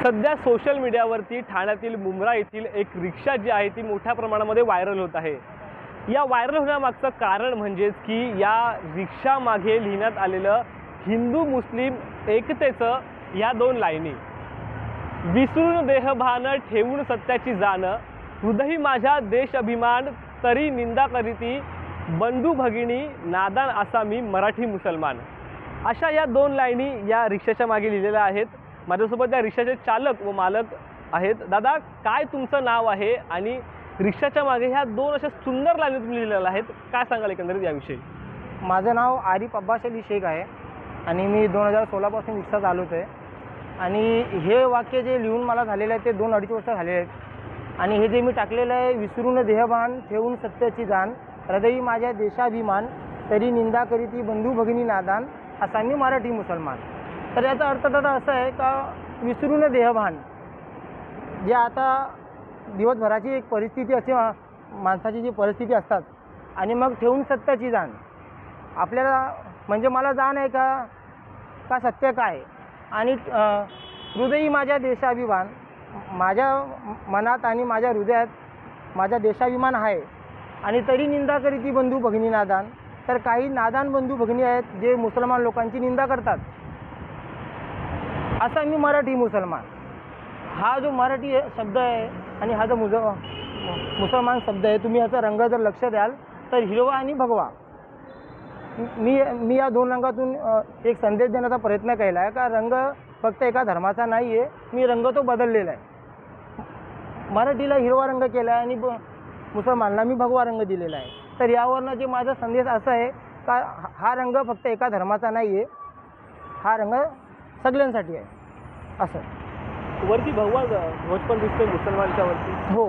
सध्या सोशल मीडियावरती ठाण्यातील मुंब्रा येथील एक रिक्षा जी आहे ती मोठ्या प्रमाणामध्ये व्हायरल होत आहे। या व्हायरल होण्यामागचं कारण म्हणजेच की या रिक्षा मागे लिहिण्यात आलेलं हिंदू मुस्लिम एकतेचं या दोन लाईनी, विसरून देहभान ठेवून सत्याची जाण, हृदयी माझ्या देश अभिमान तरी निंदा करीती, बंधू भगिनी नादान असा मी मराठी मुसलमान, अशा या दोन लाईनी या रिक्षाच्या मागे लिहिलेल्या आहेत। माझ्यासोबत त्या रिक्षाचे चालक व मालक आहेत। दादा, काय तुमचं नाव आहे आणि रिक्षाच्या मागे ह्या दोन अशा सुंदर लाईनी तुम्ही लिहिलेल्या आहेत, काय सांगाल एकंदरीत याविषयी? माझं नाव आरिफ अब्बास अली शेख आहे आणि मी 2016 पासून रिक्षा चालवतो आहे। आणि हे वाक्य जे लिहून मला झालेलं आहे ते 2-2.5 वर्ष झालेले आहेत। आणि हे जे मी टाकलेलं आहे, विसरून देहभान ठेवून सत्याची जाण, हृदयी माझ्या देशाभिमान तरी निंदा करीती, बंधू भगिनी नादान असा मी मराठी मुसलमान। तर याचा अर्थ दादा असा आहे का विसरून देहभान, जे आता दिवसभराची एक परिस्थिती असते, माणसाची जी परिस्थिती असतात, आणि मग ठेवून सत्याची जाण, आपल्याला म्हणजे मला जाण आहे का सत्य काय, आणि हृदयी माझ्या देशाभिमान, माझ्या मनात आणि माझ्या हृदयात माझा देशाभिमान आहे, आणि तरी निंदा करीती बंधू भगिनी नादान, तर काही नादान बंधू भगिनी आहेत जे मुसलमान लोकांची निंदा करतात, असा मी मराठी मुसलमान। हा जो मराठी शब्द आहे आणि हा जो मुसलमान शब्द आहे, तुम्ही याचा रंग जर लक्ष द्याल तर हिरवा आणि भगवा, मी या दोन रंगातून एक संदेश देण्याचा प्रयत्न केला आहे का रंग फक्त एका धर्माचा नाही आहे, मी रंग तो बदललेला आहे। मराठीला हिरवा रंग केला आहे आणि मुसलमानांना मी भगवा रंग दिलेला आहे। तर यावरनं जे माझा संदेश असा आहे का हा रंग फक्त एका धर्माचा नाही आहे, हा रंग सगळ्यांसाठी आहे। असं वरती भगवा ध्वज पण दिसतोय मुसलमानच्या वरती। हो,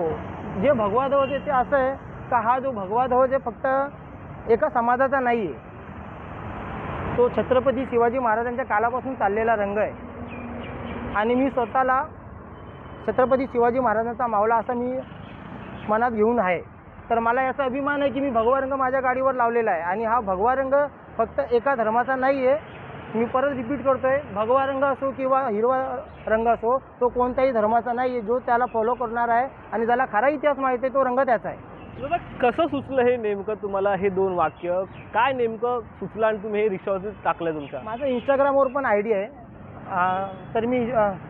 जे भगवा ध्वज आहे ते असं आहे का हा जो भगवा ध्वज आहे फक्त एका समाजाचा नाही आहे, तो छत्रपती शिवाजी महाराजांच्या काळापासून चाललेला रंग आहे। आणि मी स्वतःला छत्रपती शिवाजी महाराजांचा मावळा असं मी मनात घेऊन आहे। तर मला याचा अभिमान आहे की मी भगवा रंग माझ्या गाडीवर लावलेला आहे, आणि हा भगवा रंग फक्त एका धर्माचा नाही आहे। मी परत रिपीट करतो आहे, भगवा रंग असो किंवा हिरवा रंग असो, तो कोणत्याही धर्माचा नाही आहे। जो त्याला फॉलो करणार आहे आणि ज्याला खरा इतिहास माहिती आहे तो रंग त्याचा आहे। दादा, कसं सुचलं हे नेमकं तुम्हाला, हे दोन वाक्य काय नेमकं सुचलं आणि तुम्ही हे रिक्षावरती टाकलं तुमच्या? माझं इंस्टाग्रामवर पण आयडी आहे। तर मी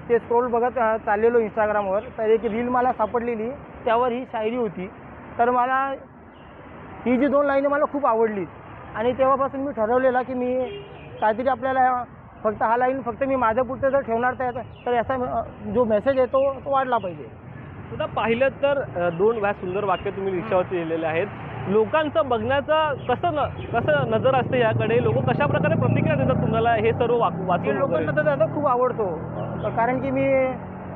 ते स्क्रोल बघत चाललेलो इंस्टाग्रामवर, तर एक रील मला सापडलेली, त्यावर ही शायरी होती। तर मला ही जी दोन लाईनी मला खूप आवडली आणि तेव्हापासून मी ठरवलेला की मी काहीतरी आपल्याला फक्त हा लाईन फक्त मी माझ्यापुरतं जर ठेवणार तर याचा जो मेसेज आहे तो वाढला पाहिजे। दादा, पाहिलं तर दोन सुंदर वाक्य तुम्ही रिक्षावरती लिहिलेले आहेत। लोकांचं बघण्याचं कसं नजर असते याकडे, लोक कशा प्रकारे प्रतिक्रिया देतात तुम्हाला हे सर्व वाचून? लोकांना तर दादा खूप आवडतो, कारण की मी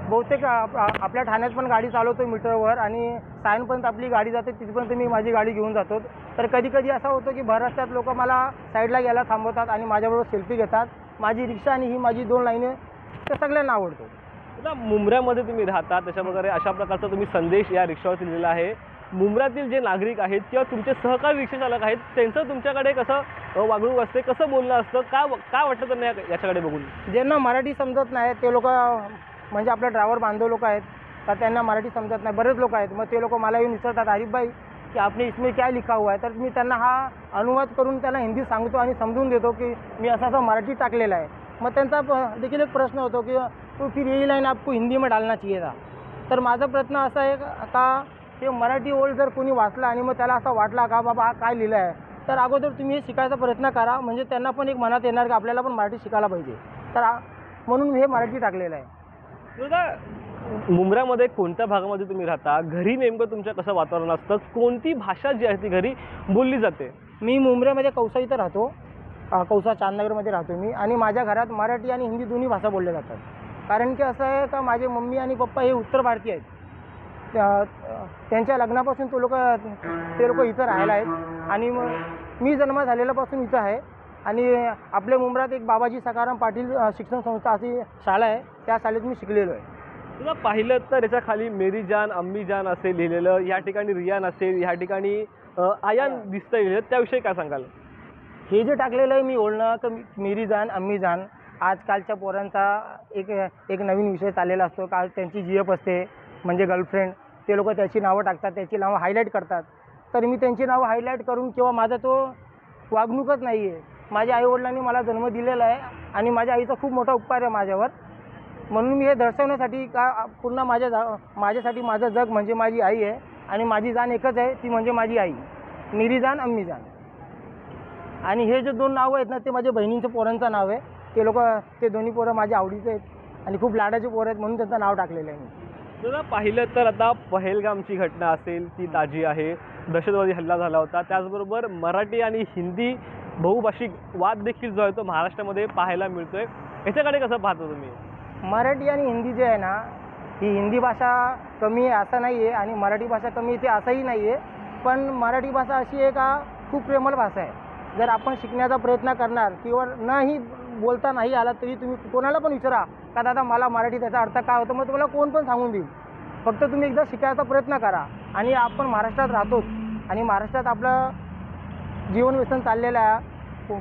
बहुतेक आपल्या ठाण्यात पण गाडी चालवतो मीटरवर, आणि सायनपर्यंत आपली गाडी जाते तिथपर्यंत मी माझी गाडी घेऊन जातो। तर कधी कधी असा होतो की भर रस्त्यात लोक मला साईडला घ्यायला थांबवतात आणि माझ्याबरोबर सेल्फी घेतात। माझी रिक्षा आणि ही माझी दोन लाईने ते सगळ्यांना आवडतो। दादा, मुंब्र्यामध्ये तुम्ही राहता, त्याच्या प्रकारे अशा प्रकारचा तुम्ही संदेश या रिक्षावरती लिहिलेला आहे। मुंब्र्यातील जे नागरिक आहेत किंवा तुमचे सहकारी रिक्षा चालक आहेत, त्यांचं तुमच्याकडे कसं वागणूक असते, कसं बोलणं असतं, काय वाटतं त्यांना याच्याकडे बघून? ज्यांना मराठी समजत नाही ते लोक, म्हणजे आपले ड्रायव्हर बांधव लोक आहेत तर त्यांना मराठी समजत नाही, बरेच लोक आहेत। मग ते लोक मला येऊन विचारतात, आरिफ भाई की आपने इसमें क्या लिखा हुआ है? तर मी त्यांना हा अनुवाद करून त्यांना हिंदी सांगतो आणि समजून देतो की मी असं मराठी टाकलेला आहे। मग त्यांचा देखील एक प्रश्न होतो की तो फिर यही लाइन आपको हिंदी में डालना चाहिए था। तर माझा प्रश्न असा आहे का ते मराठी ओळ जर कोणी वाचला आणि मग त्याला असं वाटला का बाबा हा काय लिहिलं आहे, तर अगोदर तुम्ही हे शिकायचा प्रयत्न करा, म्हणजे त्यांना पण एक मनात येणार की आपल्याला पण मराठी शिकायला पाहिजे। तर म्हणून हे मराठी टाकलेलं आहे। दादा, मुंब्र्यामध्ये कोणत्या भागामध्ये तुम्ही राहता, घरी नेमकं तुमच्या कसं वातावरण असतं, कोणती भाषा जी आहे ती घरी बोलली जाते? मी मुंब्र्यामध्ये कौसा इथं राहतो, कौसा चांदनगरमध्ये राहतो मी, आणि माझ्या घरात मराठी आणि हिंदी दोन्ही भाषा बोलल्या जातात। कारण की असं आहे का माझे मम्मी आणि पप्पा हे उत्तर भारतीय आहेत, त्यांच्या लग्नापासून ते लोक इथं राहायला आहेत, आणि मी जन्म झालेल्यापासून इथं आहे। आणि आपल्या मुंब्र्यात एक बाबाजी सखाराम पाटील शिक्षण संस्था अशी शाळा आहे, त्या शाळेत मी शिकलेलो आहे। तुला पाहिलं तर याच्या खाली मेरी जान अम्मी जान असे लिहिलेलं, या ठिकाणी रियान असेल, या ठिकाणी आयान दिसतं लिहिलं, त्याविषयी काय सांगाल? हे जे टाकलेलं आहे मी बोलणं तर मेरी जान अम्मी जान, आजकालच्या पोरांचा एक नवीन विषय चाललेला असतो का त्यांची जी एफ असते म्हणजे गर्लफ्रेंड, ते लोक त्याची नावं टाकतात, त्याची नावं हायलाईट करतात. तर मी त्यांची नावं हायलाईट करून किंवा माझा तो वागणूकच नाही आहे. माझ्या आईवडिलांनी मला जन्म दिलेला आहे आणि माझ्या आईचा खूप मोठा उपकार आहे माझ्यावर. म्हणून मी हे दर्शवण्यासाठी का पूर्ण माझ्यासाठी माझं जग म्हणजे माझी आई आहे आणि माझी जान एकच आहे, ती म्हणजे माझी आई, निरी जान अम्मी जान. आणि हे जे 2 नावं आहेत ना ते माझ्या बहिणींच्या पोरांचं नाव आहे. ते दोन्ही पोरं माझ्या आवडीचे आहेत आणि खूप लाडाचे पोरं आहेत म्हणून त्यांचं नाव टाकलेलं आहे मी. जरा पाहिलं तर आता पहलगामची घटना असेल ती ताजी आहे, दहशतवादी हल्ला झाला होता. त्याचबरोबर मराठी आणि हिंदी बहुभाषिक वाद देखील जो आहे तो महाराष्ट्रामध्ये पाहायला मिळतोय. याच्याकडे कसं पाहता तुम्ही? मराठी आणि हिंदी जे आहे ना, ही हिंदी भाषा कमी आहे असं नाही आहे आणि मराठी भाषा कमी आहे ते असंही नाही आहे. पण मराठी भाषा अशी आहे का खूप प्रेमळ भाषा आहे. जर आपण शिकण्याचा प्रयत्न करणार किंवा नाही बोलता नाही आला तरी तुम्ही कोणाला पण विचारा का दादा मला मराठी त्याचा अर्थ काय होतो, मग तुम्हाला कोण पण सांगून देईल. फक्त तुम्ही एकदा शिकायचा प्रयत्न करा. आणि आपण महाराष्ट्रात राहतो आणि महाराष्ट्रात आपलं जीवन व्यसन चाललेलं आहे.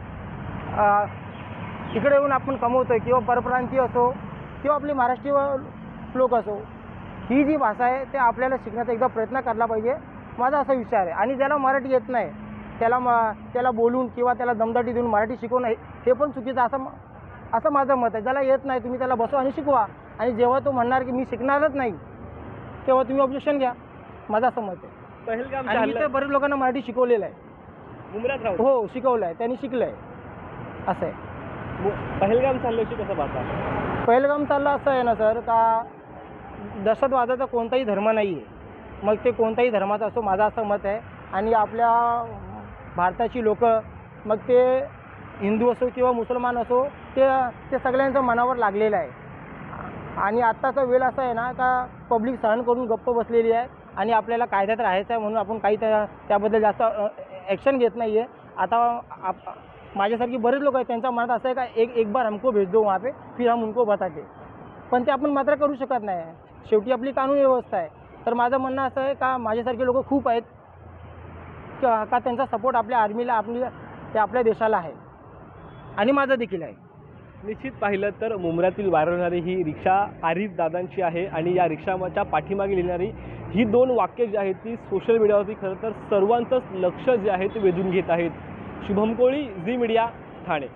इकडे येऊन आपण कमवतो आहे किंवा परप्रांतीय असो किंवा आपले महाराष्ट्रीय लोक असो, ही जी भाषा आहे ते आपल्याला शिकण्याचा एकदा प्रयत्न करायला पाहिजे, माझा असा विचार आहे. आणि ज्याला मराठी येत नाही त्याला बोलून किंवा त्याला दमदाटी देऊन मराठी शिकवणं हे पण चुकीचं असं माझं मत आहे. ज्याला येत नाही तुम्ही त्याला बसवा आणि शिकवा. आणि जेव्हा तो म्हणणार की मी शिकणारच नाही तेव्हा तुम्ही ऑब्जेक्शन घ्या, माझं असं मत आहे. पहलगामच्या आणि मी तर बरेच लोकांना मराठी शिकवलेलं आहे. मुंबईत राहून हो शिकवलं आहे, त्यांनी शिकलं आहे असं आहे. पहलगामच्या हल्ल्याशी कसं पाहता? पहलगाम चाललं असं आहे ना सर का दहशतवादाचा कोणताही धर्म नाही आहे. मग ते कोणताही धर्माचा असो, माझं असं मत आहे. आणि आपल्या भारताची लोक मग ते हिंदू असो किंवा मुसलमान असो ते सगळ्यांचं मनावर लागलेलं आहे. आणि आत्ताचा वेळ असा आहे ना का पब्लिक सहन करून गप्प बसलेली आहे आणि आपल्याला कायद्यात राहायचं आहे म्हणून आपण काही त्याबद्दल जास्त ॲक्शन घेत नाही आहे. आता माझ्यासारखी बरेच लोक आहेत त्यांच्या मनात असं आहे का एक बार हमको भेज दो वहाँ पे फिर हम उनको बताते. पण ते आपण मात्र करू शकत नाही. शेवटी आपली कानून व्यवस्था आहे. तर माझं म्हणणं असं आहे का माझ्यासारखे लोक खूप आहेत का त्यांचा सपोर्ट आपल्या आर्मीला आपल्या देशाला आहे आणि माझं देखील आहे. निश्चित पाहिलं तर मुंब्र्यातील व्हायरल होणारी ही रिक्षा आरिफ दादांची आहे आणि या रिक्षाच्या पाठीमागे लिहिणारी ही 2 वाक्य जी आहेत ती सोशल मीडियावरती खरं तर सर्वांचंच लक्ष जे आहे ते वेधून घेत आहेत. शुभम कोळी, झी मीडिया, ठाणे.